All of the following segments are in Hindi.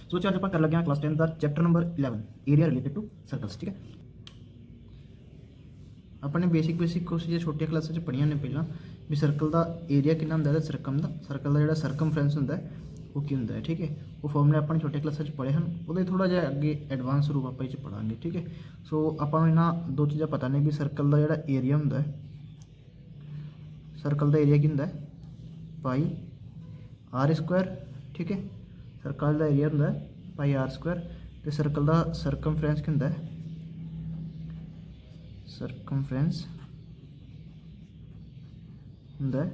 सो आज आप कर लगे क्लास 10 का chapter number 11 area related to circles. ठीक है, अपने बेसिक कुछ जो छोटिया क्लासा पढ़िया ने पहला भी सर्कल का एरिया कि होंगे सर्कम का सर्कल का जो सर्कमफ्रेंस होंगे वो की होंगे। ठीक है, वो फॉर्मूले अपने छोटे क्लासा पढ़े हैं, वो थोड़ा जहा अगे एडवांस रूप आप पढ़ांगे। ठीक है, सो आपको इन्होंने दो चीज़ा पता नहीं भी सर्कल का जोड़ा एरिया होंगे सर्कल का एरिया की होंगे पाई आर स्क्वायर। ठीक है, सर्कल का एरिया होंगे पाई आर स्क्वायर तो सर्कल का सर्कमफ्रेंस की होंगे सर्कमफ्रेंस होंगे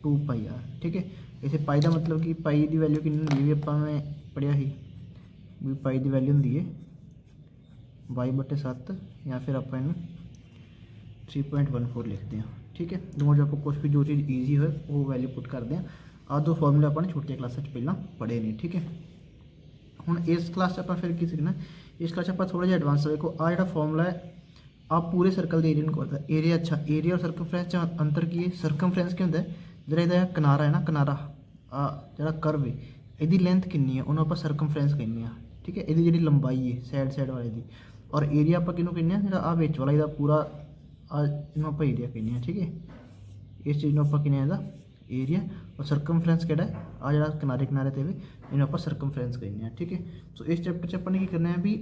2 पाई आर। ठीक है, इसे पाई का मतलब कि पाई की वैल्यू कि होंगी भी आपने पढ़िया ही भी पाई की वैल्यू होंगी है 22/7 या फिर आप 3.14 लिखते हैं। ठीक है, दोनों जो आप कुछ भी जो चीज़ ईजी हो वो वैल्यू पुट करते हैं। आ दो फॉर्मूले अपने छोटिया क्लासा पहला पढ़े नहीं। ठीक है, हुण इस क्लास आप फिर की सीखना इस क्लास आप थोड़ा जिहा एडवांस देखो आ जो फॉर्मूला है आप पूरे सर्कल के एरिया को करता है एरिया। अच्छा, एरिया और सर्कमफ्रेंस अंतर की है सर्कमफ्रेंस क्या होंगे जो यदा किनारा है ना किनारा आ जो कर्व है यदी लेंथ कितनी है उन्होंने आप सर्कमफ्रेंस कहने हैं। ठीक है, यदी जी लंबाई है साइड वाले की और एरिया आप किनू कहने जो आ विच वाला यदा पूरा इनू आप एरिया कहने हैं। ठीक है, इस चीज़ को आप कहने एरिया और सर्कमफ्रेंस किहड़ा आ जो किनारे किनारे ते भी इन्हों आप सर्कमफ्रेंस कहने हैं। ठीक है, सो इस चैप्टर से अपने की करना है भी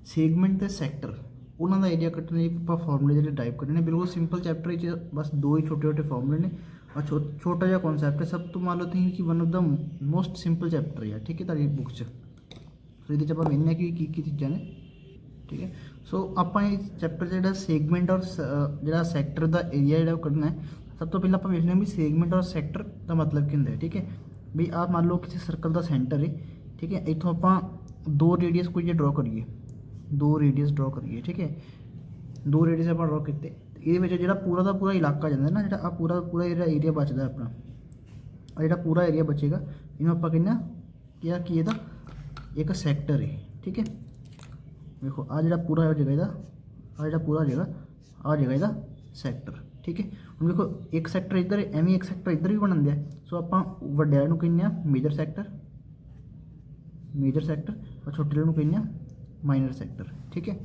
सेगमेंट ते सैक्टर उन्होंने एरिया कट्टने आप फॉर्मूले जो टाइप करने बिल्कुल सिंपल चैप्टर बस दो ही छोटे छोटे फॉर्मूले ने और छोटा जहा कॉन्सैप्ट है सब तो मान लो तुम कि one of the most simple chapter है। ठीक है, तारी बुक से सो ये आप वेखने की चीज़ा ने। ठीक है, सो आप चैप्टर जो सेगमेंट और जो सैक्टर का एरिया जो कढ़ना है सब तो पहले आप वेखने भी सेगमेंट और सैक्टर का मतलब क्या होंगे। ठीक है, भी आप मान लो किसी सर्कल का सेंटर है। ठीक है, इतों आप दो रेडियस कोई ड्रॉ करिए दो रेडियस ड्रॉ करिए। ठीक है, दो रेडियस आप ड्रॉ किए ये जो पूरा का पूरा इलाका जाता है ना जो पूरा पूरा एरिया बचता है अपना जो पूरा एरिया बचेगा इन्हों आप कहना क्या कि यदा एक सैक्टर है। ठीक है, देखो आ जो पूरा हो जाएगा आ जो पूरा हो जाएगा आ जाएगा यदा सैक्टर। ठीक है, हम देखो एक सैक्टर इधर एवं एक सैक्टर इधर भी बन दिया सो आप व्डे कहने मेजर सैक्टर और छोटे वाले कहने माइनर सैक्टर। ठीक है,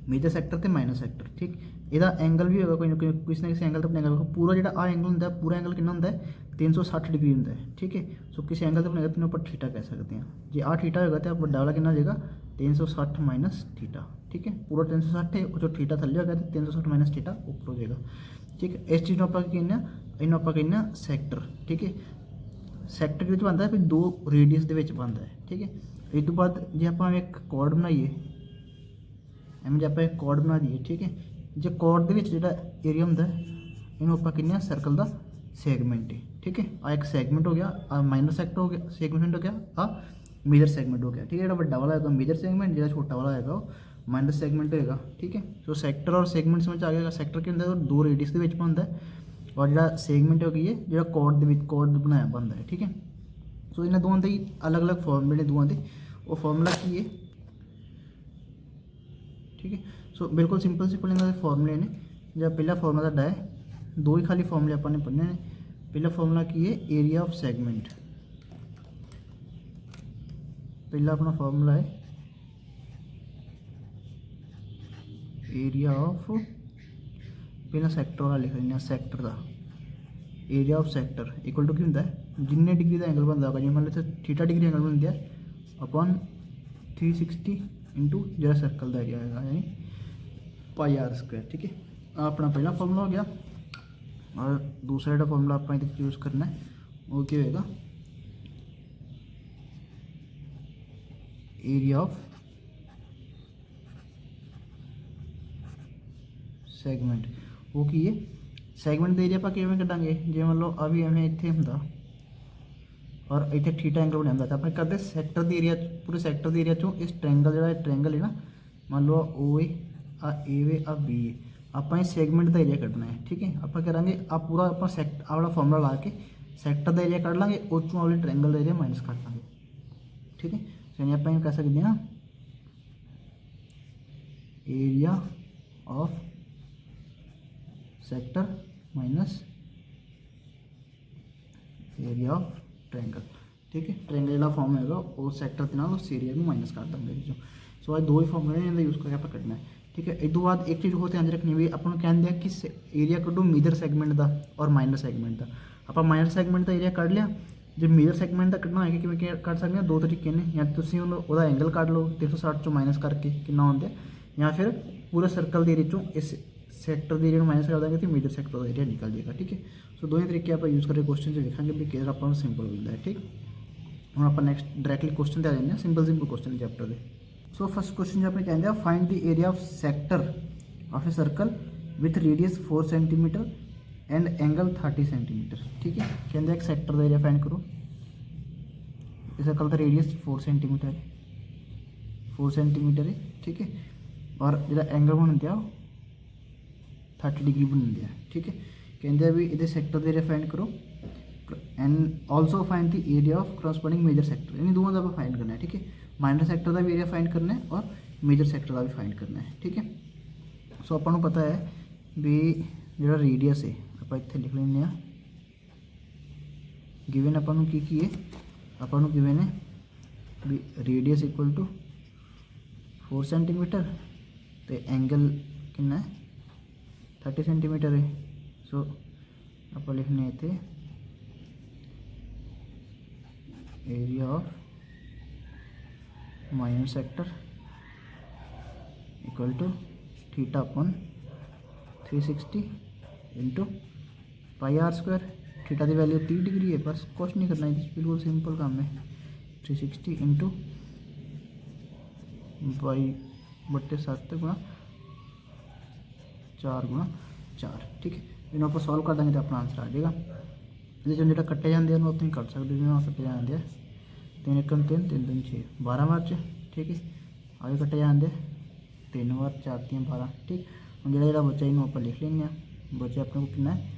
मेजर सैक्टर तो माइनर सैक्टर। ठीक, यदा एंगल भी होगा कोई ना कोई किसी ना किसी एंगल तो बनेगा पूरा जो आ एंगल होंगे पूरा एंगल कितना होंगे 360 डिग्री होंगे। ठीक है, सो किसी एंगल तो बनेगा तो आप थीटा कह सकते हैं जी आ थीटा होगा तो बड़ा वाला कितना हो जाएगा 360 माइनस थीटा। ठीक है, पूरा 360 है और जो थीटा थले होगा तो 360 माइनस थीटा ऊपर हो जाएगा। ठीक है, इस चीज़ को आप कहने इन्हों आप कहने सैक्टर। ठीक है, सैक्टर के बनता है फिर दो रेडियस के बनता है। ठीक है, इस तो बाद जो आप एक कॉर्ड बनाइए एवं जो आप एक कॉर्ड बना दिए। ठीक है, जो कॉर्ड के जो एरिया होंगे इन्हों आप कहने सर्कल का सैगमेंट है। ठीक है, आ एक सैगमेंट हो गया आ माइनर सैक्टर हो गया सैगमेंट हो गया आ मेजर सैगमेंट हो गया। ठीक है, जो बड़ा वाला होगा मेजर सैगमेंट जो छोटा वाला होगा वो माइनर सैगमेंट होगा। ठीक है, सो सैक्टर और सैगमेंट समझ आ गया सैक्टर क्या होंगे दो रेडियस के बनता है और जो सैगमेंट हो गई है जो कॉर्ड बनाया बनता है। ठीक है, सो इन्होंने दोनों के अलग अलग फॉर्मूले ने दोनों के वो फॉर्मूला की है। ठीक है, सो बिल्कुल सिंपल इन्होंने फॉर्मूले ने जो पहला फॉर्मूला है दो ही खाली फॉर्मूले अपने पढ़ने ने। पहला फॉर्मूला की है एरिया ऑफ सैगमेंट पहला अपना फॉर्मूला है एरिया ऑफ पहला सैक्टर वाला लिख लेना सैक्टर का area of sector equal to की होंगे जिन्ने डिग्री का एंगल बनता होगा जी मान लो थीटा डिग्री एंगल बन गया अपॉन 360 इंटू जो सर्कल का एरिया होगा यानी पाई आर स्क्वायर। ठीक है, अपना पहला फॉर्मूला हो गया और दूसरा जो फॉर्मूला आप यूज़ करना है वो क्या होगा एरिया ऑफ सैगमेंट वो की है सैगमेंट का एरिया आप किमें कटांगे जे मान लो अभी एवं इतने होंगे और इतने थीटा एंगल बनाया तो आप करते सैक्टर के एरिया पूरे सैक्टर के एरिया चो इस ट्रैंगल जो ट्रैंगल है ना मान लो ओ ए आ बी ए आप सैगमेंट का एरिया कटना है। ठीक है, आप करा आप पूरा आप सैक्ट वाला फॉर्मूला ला के सैक्टर का एरिया कट लाँगे उस वाले ट्रैंगल का एरिया माइनस कर लाँगे। ठीक है, यानी आप कह सकते हैं area of sector minus area of triangle. ठीक है। ट्रायंगल ਜਿਹੜਾ ਫਾਰਮ ਹੋਏਗਾ ਉਸ ਸੈਕਟਰ ਦੇ ਨਾਲ ਉਸ ਏਰੀਆ ਨੂੰ ਮਾਈਨਸ ਕਰ ਦਾਂਗੇ ਵਿੱਚੋਂ। ਸੋ ਇਹ ਦੋ ਹੀ ਫਾਰਮੂਲੇ ਨੇ, ਇਹਦਾ ਯੂਜ਼ ਕਰਕੇ ਆਪਾਂ ਕੱਢਣਾ ਹੈ। ठीक है। इस तो बाद एक चीज़ हो ध्यान रखनी भी अपन कहते हैं कि एरिया कड्डो मेजर सैगमेंट का और माइनर सैगमेंट का। आप माइनर सैगमेंट का एरिया कढ़ लिया, जो मेजर सैगमेंट का कढ़ना है कि कढ़ सकते हैं दो तरीके ने, या तो तुम एंगल कढ़ लो 360 चो माइनस करके कितना होता है, या फिर पूरे सर्कल के एरिया चो इस सैक्टर के एरिया में माइनस कर देंगे तो मेजर सैक्टर का एरिया निकल जाएगा। ठीक है। सो दोनों तरीके आप यूज़ करके क्वेश्चन से देखेंगे भी किधर अपन सिंपल मिलता है। ठीक। हम आप नैक्सट डायरैक्टली क्वेश्चन पर आ जाते हैं, सिंपल क्वेश्चन चैप्टर के। सो फर्स्ट क्वेश्चन जो अपने कहते हैं find the area of sector of a circle with radius 4 centimetre and angle 30 centimetre. ठीक है। कहते एक सैक्टर का एरिया फाइंड करो। इस सर्कल का रेडियस 4 सेंटीमीटर है, 4 सेंटीमीटर है। ठीक है। और जो एंगल बनता है 30 डिग्री बनता है। ठीक है। कहते भी ये सैक्टर का एरिया फाइंड करो and also find the area of corresponding major sector. इन दोनों का फाइंड करना है। ठीक है। माइनर सैक्टर का भी एरिया फाइंड करना है और मेजर सैक्टर का भी फाइंड करना है। ठीक है। सो अपन पता है भी जो रेडियस है आप इतने लिख लें गिवन अपन की है अपन गिवन है भी रेडियस इक्वल टू 4 सेंटीमीटर तो एंगल कितना है 30 सेंटीमीटर है। सो आप लिखने थे area of minor sector equal to theta upon 360 into pi r square. Theta की वैल्यू 30 डिग्री है, बस कुछ नहीं करना है, बिल्कुल सिंपल काम है। 360 इंटू पाई बट्टे 7 गुणा 4 गुणा 4। ठीक है। इन्होंने आप सॉल्व कर देंगे तो अपना आंसर आ जाएगा। ये जो कट्टे जाते हैं उतनी कट सकते हैं, कट्टे जाते हैं 3 1 3 3 3 6 12 मार्च। ठीक है। आगे कट्टे जाते 3 बार 4 3 12। ठीक। हम जो बचा इन्हों आप लिख लेंगे। बचे अपने को कितना है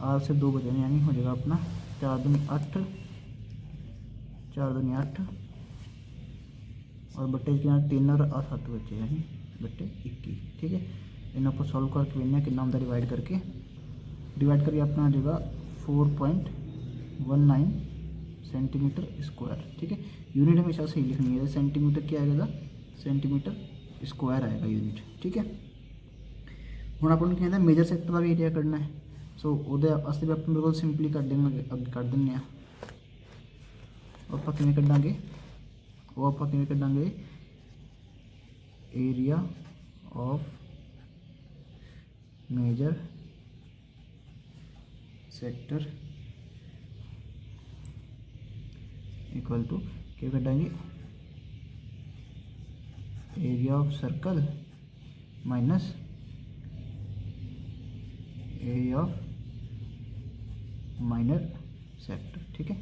आर से 2 बचे यानी हो जाएगा अपना 4 दूनी 8 4 दूनी 8 और बट्टे कितना 3 और 7 बचे यानी बट्टे 21। ठीक है। इन्हों आप सॉल्व करके लेना कितना होता डिवाइड करके अपना आ जाएगा 4.19 सेंटीमीटर स्क्वायर। ठीक है। यूनिट हमेशा सही लिखनी है, सेंटीमीटर क्या आएगा सेंटीमीटर स्क्वायर आएगा यूनिट। ठीक है। हम अपन कहते हैं मेजर सैक्टर का भी एरिया करना है। सो वो भी अपन बिल्कुल सिंपली कर देंगे, अगे कर दें आप करेंगे वो आप करेंगे area of major sector equal to क्या करेंगे area of circle minus area of minor sector. ठीक है।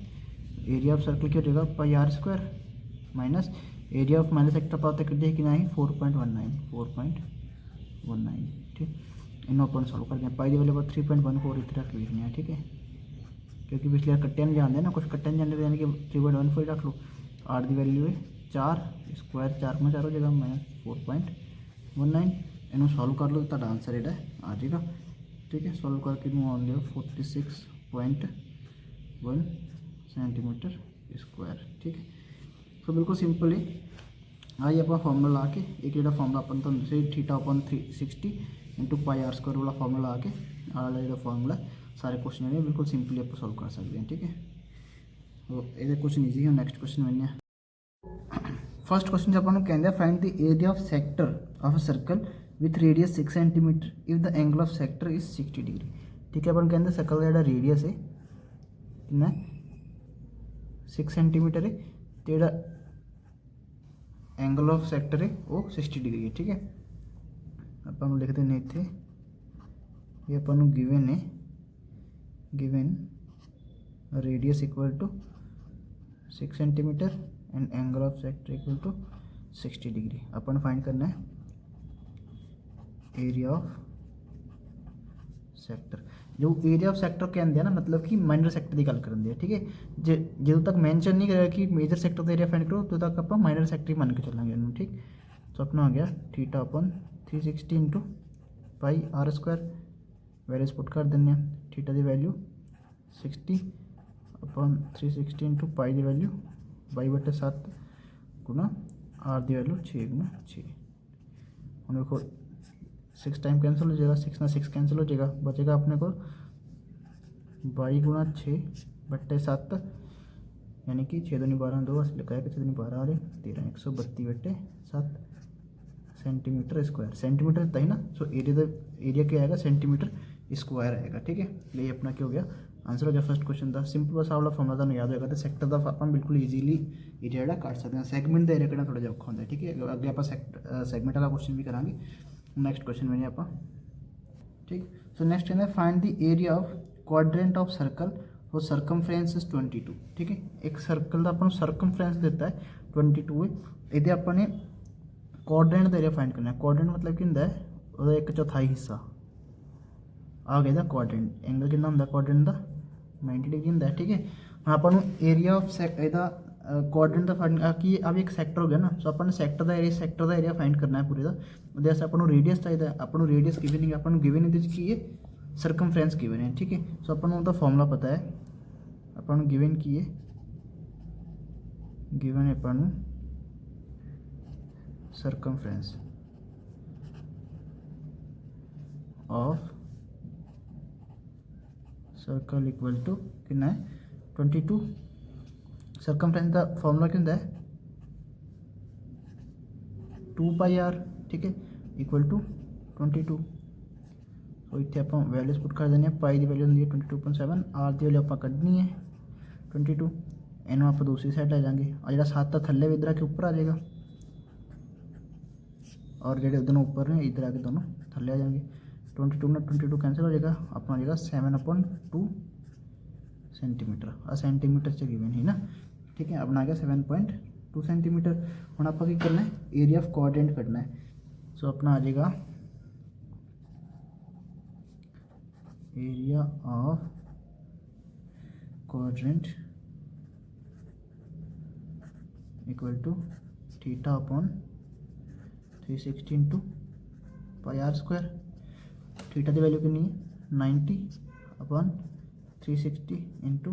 एरिया ऑफ सर्कल क्या हो जाएगा pi r square minus area of minor sector पता कर दिया कि ना 4.19। ठीक। इन्हों अपन सॉल्व कर दिया पाई की वैल्यू 3.14 इतना रख लिखनी है। ठीक है। क्योंकि पिछले कट्टे नहीं जानते ना, कुछ कट्टे नहीं जानते यानी कि 3.14 रख लो। आर की वैल्यू है 4 स्क्वायर 4 में 4 हो जाएगा माइनस 4.19। इन्हों सॉल्व कर लो तो आंसर जोड़ा आ जाएगा। ठीक है। सॉल्व करके मान लिया 46.1 सेंटीमीटर स्क्वायर। ठीक है। तो बिल्कुल सिंपल है। आई आप फॉर्मूला ला के एक जो फॉर्मूला अपन तो theta upon 360 into pi r square वाला फॉर्मूला ला के आला जो फॉर्मूला सारे क्वेश्चन है बिल्कुल सिंपली आप सॉल्व कर सकते हैं। ठीक है। तो ये क्वेश्चन ईजी है। नैक्सट क्वेश्चन बनने फर्स्ट क्वेश्चन अपन कहते हैं find the area of sector of a circle with radius 6 centimetre if the angle of sector is 60 degree. ठीक है। अपन कहते सर्कल का जो रेडियस है कितना 6 सेंटीमीटर है तो जो एंगल ऑफ सेक्टर है वो 60 डिग्री है। ठीक है। अपन लिख देने इतने ये अपन गिवन है given radius equal to 6 centimetre and angle of sector equal to 60 degree. अपन फाइंड करना है एरिया ऑफ सैक्टर। जो एरिया ऑफ सैक्टर कहते हैं ना मतलब कि माइनर सैक्टर की गल करते हैं। ठीक है। जो तक मैंशन नहीं करेगा कि मेजर सैक्टर का एरिया फाइंड करो तो तक आप माइनर सैक्टर ही मान के चलेंगे इन्होंने। ठीक। तो अपना आ गया theta upon 360 into pi r square values put कर दें। थीटा की वैल्यू 60 अपन 360 इंटू पाई की वैल्यू 22/7 गुना आर की वैल्यू 6 गुना 6। हम देखो 6 टाइम कैंसिल हो जाएगा, 6 ना 6 कैंसिल हो जाएगा, बचेगा अपने को 22 गुना 6/7 यानी कि 6 दूनी 12 2 लिखा है कि 6 दूनी 12 आ रही 13 132/7 सेंटीमीटर स्क्वायर। सेंटीमीटर था ही ना, सो एरिया क्या आएगा सेंटीमीटर स्क्वायर आएगा। ठीक है, ये अपना क्या हो गया आंसर हो गया फर्स्ट क्वेश्चन का। सिंपल बस वाला फॉर्मुला तो याद होगा तो सैक्टर का अपन बिल्कुल ईजीली एरिया जोड़ा काट सकते हैं। सैगमेंट का एरिया करना थोड़ा जिहा औखा होंदा है। ठीक है, अगे आप सैगमेंट वाला क्वेश्चन भी करांगे नैक्सट क्वेश्चन में आप। ठीक, सो नेक्स्ट कहना है find the area of quadrant of circle और सरकमफ्रेंस इज 22। ठीक है, एक सर्कल का अपन सरकमफ्रेंस देता है 22 है, ये अपने क्वाड्रेंट का एरिया फाइंड करना है। क्वाड्रेंट मतलब कि होंदा है ਉਹਦਾ 1/4 हिस्सा आ गया क्वाड्रेंट। एंगल कितना होंदा क्वाड्रेंट का 90 डिग्री होंदा है। ठीक है, हाँ अपन एरिया ऑफ ਇਹਦਾ क्वाड्रेंट का फाइंड की अब एक सैक्टर हो गया ना, सो अपन सैक्टर का एरिया फाइंड करना है पूरे का। जैसे अपन रेडियस चाहिए, अपन रेडियस गिवन नहीं, अपन गिवन ਇਹਦੇ की है सरकमफ्रेंस गिवन है। ठीक है, सो अपन ਉਹਦਾ फॉर्मूला पता है, अपन गिवन की है गिवन है अपन circumference of circle equal to कितना है 22। सरकमफ्रेंस का फॉर्मूला क्या होता है 2πr। ठीक है, इक्वल टू 22। तो इतने आप वैल्यूज पुट कर देने, पाई की वैल्यू होंगी 22.7, आर की वैल्यू आप कढ़नी है 22, इन्हों आप दूसरी साइड ले जाएंगे और जो 7 थले भी इधर आके ऊपर आ जाएगा और जो दोनों ऊपर ने इधर आके दोनों थले आ जाएंगे। 22 में 22 कैंसिल हो जाएगा, अपना हो जाएगा 7/2 सेंटीमीटर। आ सेंटीमीटर से गिवन है ना। ठीक है, अपना आ गया 7.2 सेंटीमीटर। हम आप करना है एरिया ऑफ क्वाड्रेंट करना है, सो अपना आ जाएगा area of quadrant equal to theta upon 360 into pi r square. Theta की वैल्यू कितनी है 90 अपॉन 360 इंटू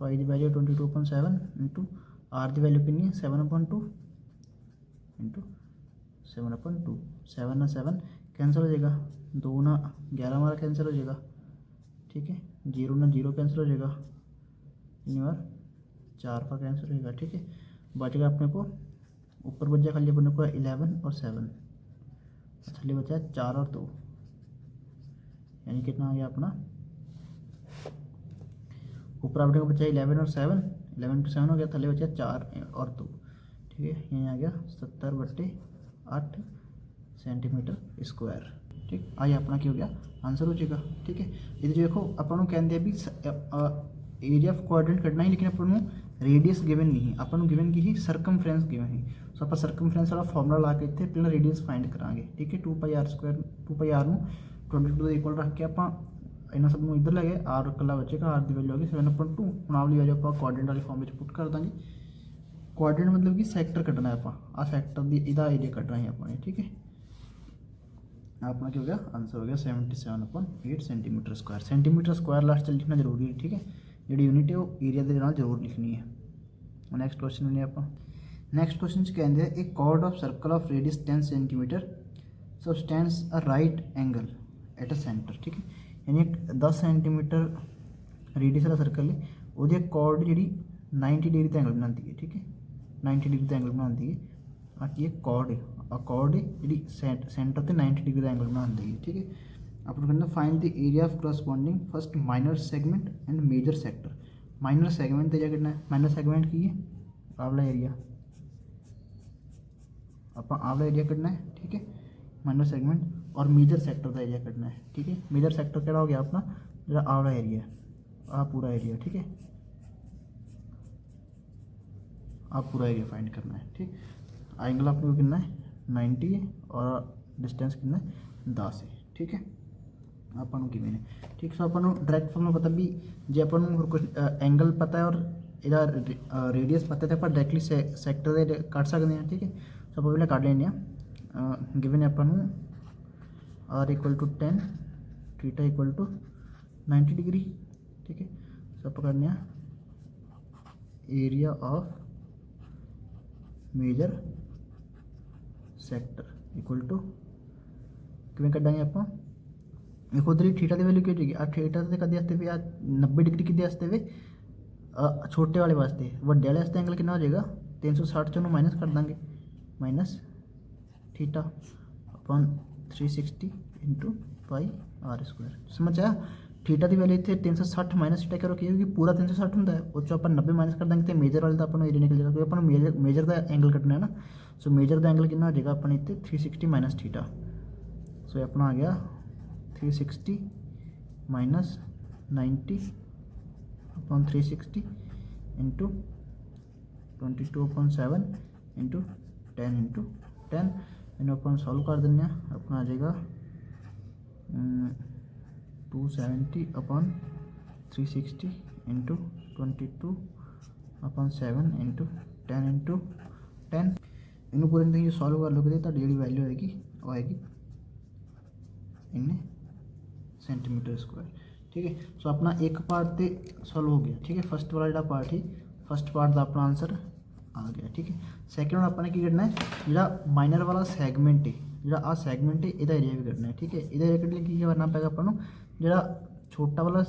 पाई की वैल्यू 22.7 इंटू आर की वैल्यू कितनी है 7/2 इंटू 7/2। 7 ना 7 कैंसिल हो जाएगा, 2 ना 11 हमारा कैंसिल हो जाएगा। ठीक है, 0 ना 0 कैंसिल हो जाएगा, 3 बार 4 का कैंसिल हो जाएगा। ठीक है, बचेगा अपने को ऊपर बच जाए खाली अपने को 11 और 7, थले बचा 4 और 2, यानी कितना आ गया अपना ऊपर अपने को बचा 11 और 7, 11 to 7 हो गया, थले बचा 4 और 2। ठीक है, यहीं आ गया 70/8 सेंटीमीटर स्क्वायर। ठीक, आज अपना क्या हो गया आंसर हो जाएगा। ठीक है, ये देखो अपन कहते हैं भी एरिया ऑफ क्वाड्रेंट करना ही, लेकिन अपन रेडियस गिवन नहीं, अपन गिवन की ही सरकमफ्रेंस गिवन ही। सो आप सरकमफ्रेंस वाला फॉर्मूला ला के इतने पहले रेडियस फाइंड करांगे। ठीक है, 2πr स्क्वायर 2πr में 22 इक्वल रख के आप इन्हों सब इधर ले गए, आर कला बचेगा, आर की वैल्यू होगी 7/2। हम वाली वैल्यू आप क्वाड्रेंट वाले फॉर्म में पुट कर देंगे। क्वाड्रेंट मतलब कि सैक्टर कटना है, आप सैक्टर की इदा एरिया कटना है अपने। ठीक है, अपना क्या हो गया आंसर हो गया 77/8 centimetre square. Centimetre square last लिखना जरूरी है। ठीक है, जी यूनिट है वो एरिया के नाल जरूर लिखनी है। नैक्सट क्वेश्चन में आप नैक्सट क्वेश्चन कहते हैं एक chord of circle of radius 10 centimetre subtends a right angle at a centre. ठीक है, यानी 10 सेंटीमीटर रेडियस वाला सर्कल है, वो कॉर्ड जी 90 डिग्री का एंगल बनाती है। ठीक है, 90 डिग्री का एंगल बनाती है, बाकी एक कॉर्ड है, कॉर्ड है जी सेंटर से 90 डिग्री का एंगल बनाती है। ठीक है, आप कहते find the area of corresponding first minor segment and major sector. Minor segment तो क्या करना है, माइनर सेगमेंट की है आवला एरिया, आप आवला एरिया करना है। ठीक है, माइनर सेगमेंट और मेजर सेक्टर का एरिया करना है। ठीक है, मेजर सेक्टर क्या हो गया अपना जो आवला एरिया, आ पूरा एरिया। ठीक है, आप पूरा एरिया फाइंड करना है। ठीक, एंगल आपको कितना है 90 है और डिस्टेंस कितना है 10 है। ठीक है, अपन किमें है। ठीक, सो अपन डायरेक्ट फॉर्मूला पता भी जो अपन कुछ एंगल पता है और इधर रेडियस पता है तो आप डायरेक्टली सैक्टर के कट सकते हैं। ठीक है, सो आप पहले काट लेने गिवन अपन r equal to 10 theta equal to 90 degree. ठीक है, सो आप करने area of major sector equal to किवें कड्डांगे आपां देखो उधर ही थीटा की वैल्यू क्या होगी आ थीटा तो कदे वास्ते भी आ 90 डिग्री किदे वास्ते वे छोटे वाले वास्ते वड्डे वाले वास्ते एंगल कितना हो जाएगा 360 चों माइनस कर देंगे minus theta upon 360 into pi r square समझ आया थीटा की वैल्यू इतने 360 माइनस थीटा करो कि होगी पूरा 360 होंगे उस आप 90 माइनस कर देंगे तो मेजर वाले का अपन एरिया निकल जाएगा क्योंकि अपन मेजर का एंगल कटना है ना सो मेजर का एंगल कितना हो जाएगा अपन इतने 360 माइनस थीटा सो ये अपना आ गया 360 minus 90 upon 360 into 22/7 into 10 into 10 इन्हें अपन सॉल्व कर देंगे अपना आ जाएगा 270 अपॉन 360 इंटू 22/7 इंटू 10 इंटू 10 इन्हों पूरे दिन सॉल्व कर लोगे तो जी वैल्यू आएगी वो आएगी इन्हें सेंटीमीटर स्क्वायर ठीक है सो अपना एक पार्ट तो सॉल्व हो गया ठीक है फर्स्ट वाला जो पार्ट ही फर्स्ट पार्ट का अपना आंसर आ गया ठीक है सैकेंड हूँ अपने की करना है जो माइनर वाला सैगमेंट है जो आ सैगमेंट है यदा एरिया भी करना है ठीक है यदा एरिया करने की करना पेगा अपन जो छोटा वाला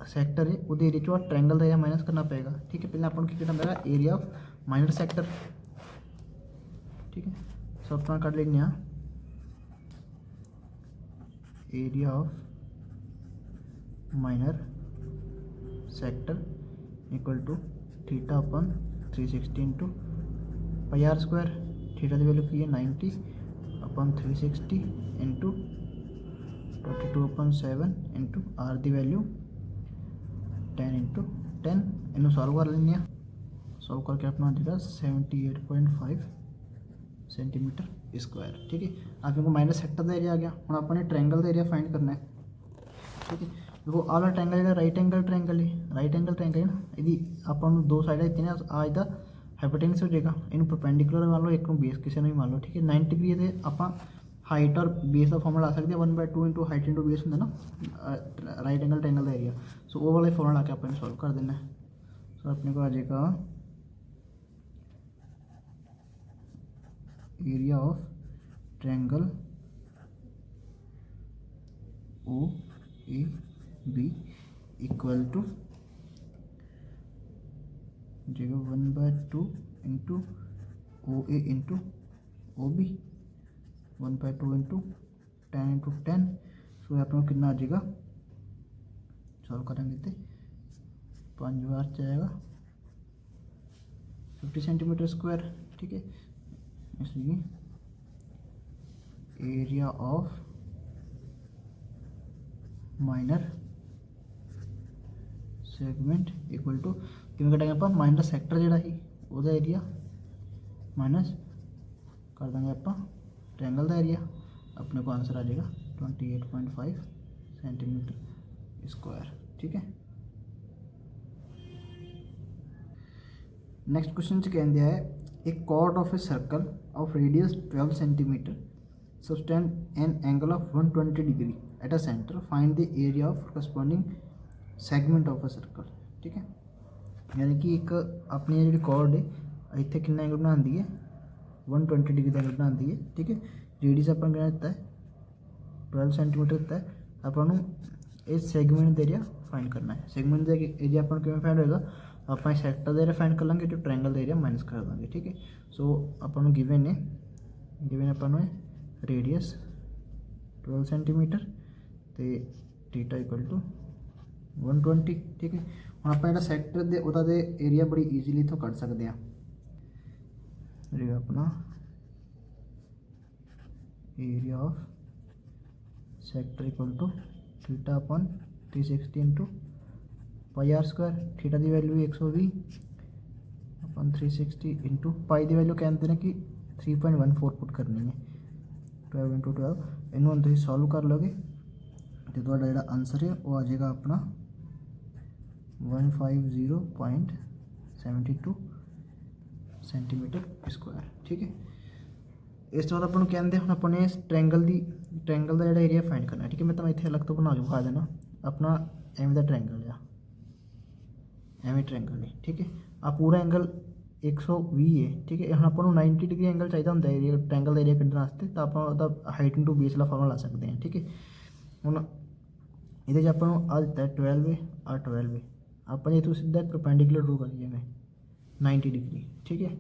सैक्टर है वो एरिया चो ट्रायंगल का एरिया माइनस करना पेगा ठीक है पहले अपन की करना पेगा एरिया ऑफ माइनर सैक्टर ठीक है सो अपना कर लेंगे area of minor sector equal to theta upon 360 into pi r square theta की वैल्यू की है 90 अपन 360 इंटू 22/7 इंटू आर की वैल्यू 10 इंटू 10 इन्हों सॉल्व कर लेंगे सॉल्व करके अपना देगा 78.5 सेंटीमीटर स्क्वायर ठीक है आप इनको माइनस सेक्टर का एरिया आ गया हम अपने ट्रायंगल का एरिया फाइंड करना है ठीक है देखो आ वाला ट्रायंगल जो राइट एंगल ट्रायंगल है ना यदि अपन दो साइड इतने आ इसका हाइपोटेनस हो जाएगा इन परपेंडिकुलर मान लो एक बेस किसी ने भी मान लो ठीक है 90 डिग्री से आप हाइट और बेस का फॉर्मूला ला सकते हैं 1/2 इंटू हाइट इंटू बेस होंगे ना राइट एंगल ट्रायंगल का एरिया सो वो वाला फॉर्मूला ला के अपन सॉल्व कर देना है सो अपने को आ जाएगा area of triangle O A B equal to जगह 1/2 into O A into O B 1/2 into 10 into 10 so अपने को कितना आ जाएगा सॉल्व करेंगे तो 5 बार जाएगा 50 सेंटीमीटर स्क्वायर ठीक है इसलिए area of minor segment equal to किमें कटेंगे आप माइनर सैक्टर जोड़ा ही वो एरिया माइनस कर देंगे आप ट्रायंगल का एरिया अपने को आंसर आ जाएगा 28.5 सेंटीमीटर स्क्वायर ठीक है नेक्स्ट क्वेश्चन कहते हैं एक chord of a circle of radius 12 centimetre sustain an angle of 120 degree at a centre find the area of corresponding segment of a circle ठीक है यानी कि एक अपनी जी कॉर्ड है इतने कितना एंगल बनाती है 120 डिग्री का एंगल बनाती है ठीक है रेडियस अपन क्या दिता है 12 सेंटीमीटर दिता है अपन इस सैगमेंट का एरिया फाइंड करना है सैगमेंट का एरिया अपन किमें फाइंड होएगा आप सैक्टर का एरिया फाइंड कर लेंगे जो ट्रायंगल का एरिया माइनस कर देंगे ठीक है सो अपन गिवन अपन रेडियस 12 सेंटीमीटर तो थीटा इक्वल टू 120 ठीक है हम आप सैक्टर दे एरिया बड़ी ईजीली इतों कट सकते हैं अपना area of sector equal to theta upon 360 into pi r square theta की वैल्यू 120 अपन 360 इंटू पाई की वैल्यू कहते हैं कि 3.14 पुट करनी है 12 इंटू 12 इन्होंने तुम सॉल्व कर लोगे तो जो आंसर है वो आ जाएगा अपना 150.72 सेंटीमीटर स्क्वायर ठीक है इस तो बाद अपन कहते हैं अपने ट्रायंगल का जो एरिया फाइंड करना है ठीक है मैं तुम्हें इतने अलग तो बना के दिखा देना अपना एम का ट्रायंगल आ एवें ट्रैंगल ने, ठीक है। आ पूरा एंगल 120 है, ठीक है। हम आपको 90 डिग्री एंगल चाहिए होंगे एरिया ट्रैंगल का एरिया कढ़ने वास्ते, तो आप हाइट इंटू बेस वाला फॉर्मूला ला सकते हैं, ठीक है। हम ये आप आ दिता है 12 है, आ 12 है, आप जो सीधा परपेंडिकुलर ड्रू करिए में 90 डिग्री, ठीक है।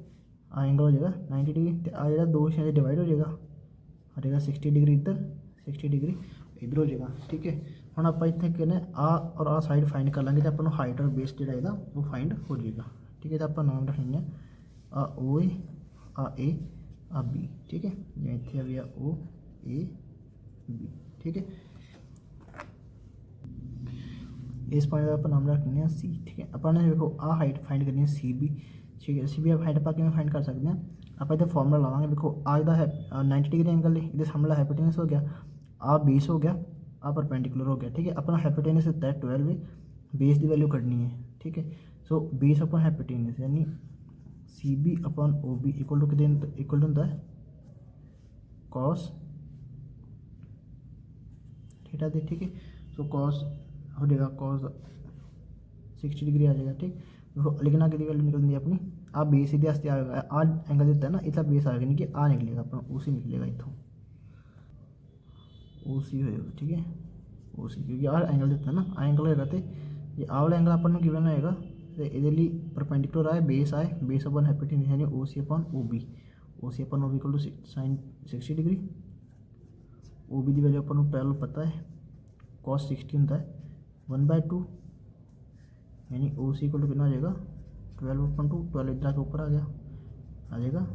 आ एंगल हो जाएगा 90 डिग्री, तो आ जो दो हिस्सों डिवाइड हो जाएगा, आ जाएगा 60 डिग्री इधर, 60 डिग्री इधर हो जाएगा, ठीक है। हम आप इतने कहने आ और आ साइड फाइंड कर लेंगे, तो अपन हाइट और बेस जो वो फाइंड हो जाएगा, ठीक है। तो आप नाम रखेंगे आ ओ ए, आ ए, आ बी, ठीक है। या इतने आ गया ओ ए बी, ठीक है। इस पॉइंट का आप नाम रखेंगे सी, ठीक है। अपने देखो आ हाइट फाइंड करनी है सी बी, ठीक है। सी बी आप हाइट आप फाइंड कर सकते हैं। आप इधर फॉर्मूला लावांगे, देखो आ इधर है 90 डिग्री एंगल है, इधर सामने हाइपोटेनस हो गया, आ बेस हो गया, आ परपेंडिकुलर हो गया, ठीक है। अपना हाइपोटेनस होता है 12 है, बेस की वैल्यू करनी है, ठीक है। सो बेस अपन हाइपोटेनस यानी C B upon O B equal to कितने इक्वल टू होता है कॉस थीटा दे, ठीक है। सो कॉस हो जाएगा कॉस 60 डिग्री आ जाएगा, ठीक। लेकिन आगे की वैल्यू निकल दी अपनी आ बेस सीधे आस्ते आएगा, आ एंगल देता है ना, इतना बेस आएगा नहीं कि आ निकलेगा अपना उसी निकलेगा इतों ओ सी होएगा, ठीक है। ओ सी क्योंकि आ एंगल देता है ना, आ एंगल होएगा तो ये आ वाला एंगल अपन गिवन होएगा, तो ये परपेंडिकुलर आए बेस अपन हाइपोटेनस यानी ओ सी अपन O B equal to sine 60 degree, O B की वैल्यू अपन पहले पता है कॉस 60 होता है 1/2, यानी ओ सी इक्वल टू कितना आ जाएगा 12/2, 12 इधर के ऊपर आ जाएगा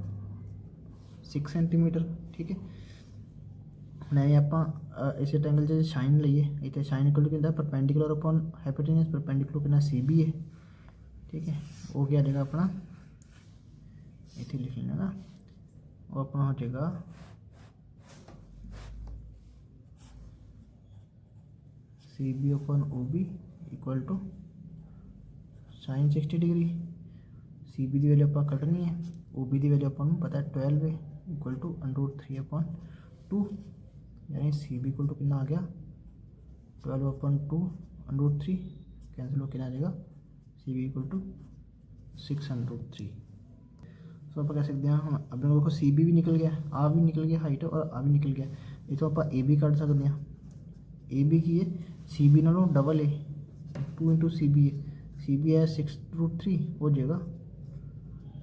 6 सेंटीमीटर, ठीक है। नहीं आप इसे ट्रायंगल जो साइन लीए इतने साइन इक्वल टू कितना परपेंडिकुलर अपॉन हाइपोटेनस, परपेंडिकुलर कितना सी बी है, ठीक है। वो क्या आ जाएगा अपना इतने लिख लेना ना, वो अपना हो जाएगा C B upon O B equal to sine 60 degree, C B की वैल्यू आप कटनी है, ओ बी की वैल्यू अपन पता है 12 है इक्वल टू √3/2, यानी सी बी इक्वल टू कितना आ गया 12/2 √3 कैंसिल होकर आ जाएगा सी बी इक्वल टू 6√3। सो आप कह सकते हैं हम अब देखो सी बी भी निकल गया, आ भी निकल गया हाइट और आ भी निकल गया, ये तो आप ए बी कट सकते हैं। ए बी की है सी बी नालों डबल है 2 इंटू सी बी है, सी बी है 6√3 हो जाएगा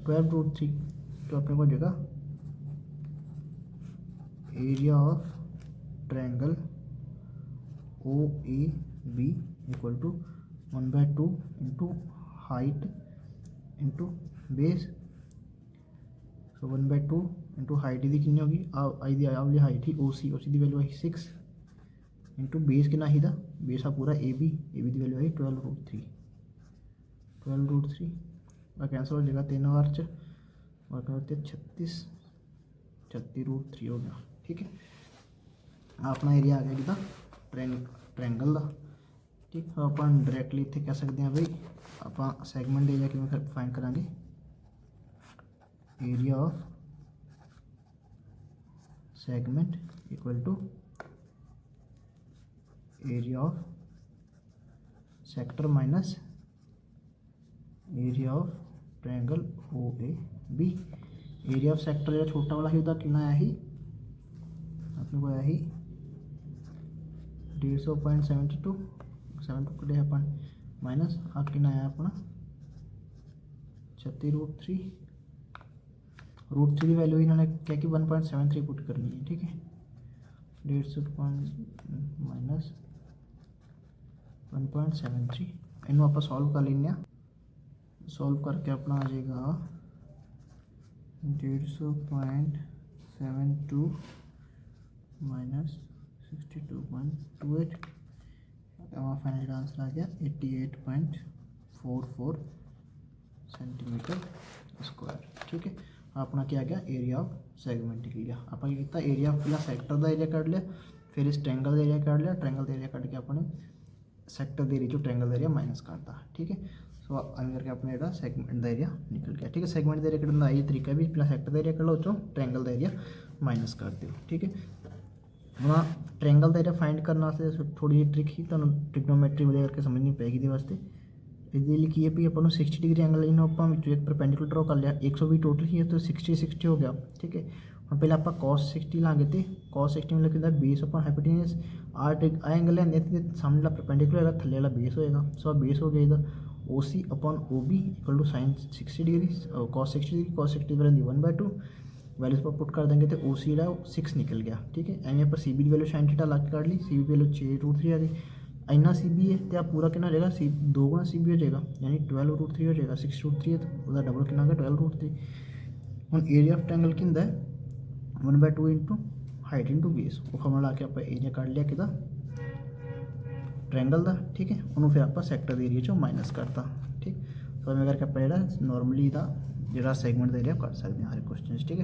12√3, तो अपने को हो जाएगा area of triangle O A B equal to 1/2 into height into base, so 1/2 into height की कितनी होगी आई हाइट ही ओ सी की वैल्यू आई 6 इंटू बेस कितना ही था बेस आ पूरा ए बी की वैल्यू आई 12√3 कैंसिल हो जाएगा 3 बार और करते 36√3 हो गया, ठीक है। अपना एरिया आ गया कितना ट्रायंगल का, ठीक है। अपन डायरैक्टली इतने कह सकते हैं भाई आप सैगमेंट एरिया कि फाइंड करांगे area of segment equal to area of sector minus area of triangle O A B. Area of sector जो छोटा वाला ही होता कितना आया ही अपने को आया ही 150.72 कटे अपन माइनस आ कितना आया अपना 36√3 √3 की वैल्यू इन्होंने क्या कि 1.73 पुट करनी है, ठीक है। 150 माइनस 1.73 इन आप सॉल्व कर लेंगे, सॉल्व करके अपना आ जाएगा 150.72 माइनस 62.28, हमारा फाइनल आंसर आ गया 88.44 सेंटीमीटर स्क्वायर, ठीक है। अपना क्या आ गया एरिया ऑफ सैगमेंट निकल गया। आप किया एरिया पहला सैक्टर का एरिया कट लिया, फिर इस ट्रायंगल का एरिया कट लिया, ट्रायंगल का एरिया कट के अपने सैक्टर के एरिया ट्रायंगल का एरिया माइनस करता, ठीक है। सो अभी करके अपने सैगमेंट का एरिया निकल गया, ठीक है। सैगमेंट का एरिया कटने का ये तरीका भी पहला सैक्टर का एरिया कर लो, ट्रायंगल का एरिया माइनस कर दो, ठीक है। हाँ ट्रायंगल का एरिया फाइंड करने थोड़ी जी ट्रिक ही ट्रिग्नोमेट्री वगैरह करके समझनी पेगी वास्ते ਇਹਦੇ ਲਈ ਕੀ ਹੈ ਵੀ ਆਪਾਂ ਨੂੰ 60 ਡਿਗਰੀ ਐਂਗਲ ਇਹਨੂੰ ਆਪਾਂ ਵਿੱਚੋਂ ਇੱਕ ਪਰਪੈਂਡੀਕੂਲਰ ਡਰਾ ਕਰ ਲਿਆ 120 ਟੋਟਲ ਹੀ ਹੈ ਤਾਂ 60 ਹੋ ਗਿਆ ਠੀਕ ਹੈ। ਹੁਣ ਪਹਿਲਾਂ ਆਪਾਂ cos 60 ਲਾਂਗੇ ਤੇ cos 60 ਮਤਲਬ ਕਿੰਦਾ ਬੇਸ ਆਪਾਂ ਹਾਈਪੋਟੇਨਸ ਆਰ ਐਂਗਲ ਲੈਂਦੇ ਤੇ ਸਾਹਮਣੇ ਵਾਲਾ ਪਰਪੈਂਡੀਕੂਲਰ ਹੈਗਾ ਥੱਲੇ ਵਾਲਾ ਬੇਸ ਹੋਏਗਾ। ਸੋ ਬੇਸ ਹੋ ਗਿਆ ਇਹਦਾ OC upon OB equal to sine 60 degree cos 60 degree cos 60 value 1/2 values पर पुट कर देंगे तो OC ਜਿਹੜਾ 6 ਨਿਕਲ ਗਿਆ ਠੀਕ ਹੈ। ਐਵੇਂ ਆਪਾਂ CB ਦੀ ਵੈल्यू sin थीटा ਲਾ ਕੇ ਕੱਢ ਲਈ CB ਦੀ ਵੈल्यू 6√3 ਆ ਗਈ ਇੰਨਾ CB ਹੈ ਤੇ ਆ ਪੂਰਾ ਕਿੰਨਾ ਹੋ ਜਾਏਗਾ 2 ਗੁਣਾ CB ਹੋ ਜਾਏਗਾ ਯਾਨੀ 12√3 ਹੋ ਜਾਏਗਾ 6√3 ਹੈ ਉਹਦਾ ਡਬਲ ਕਿੰਨਾ ਹੋਗਾ 12√3। ਹੁਣ ਏਰੀਆ ਆਫ ਟ੍ਰਾਇੰਗਲ ਕਿੰਦਾ 1/2 ਇੰਟੂ ਹਾਈਟ ਇੰਟੂ ਬੇਸ ਉਹ ਫਾਰਮੂਲਾ ਲਾ ਕੇ ਆਪਾਂ ਏਰੀਆ ਕੱਢ ਲਿਆ ਕਿਦਾ ट्रायंगल का ठीक है उन्होंने फिर आप सैक्टर एरिया चो माइनस करता ठीक। तो इवें करके आप नॉर्मली का जो सैगमेंट का एरिया कर सकते हैं हर क्वेश्चन ठीक है।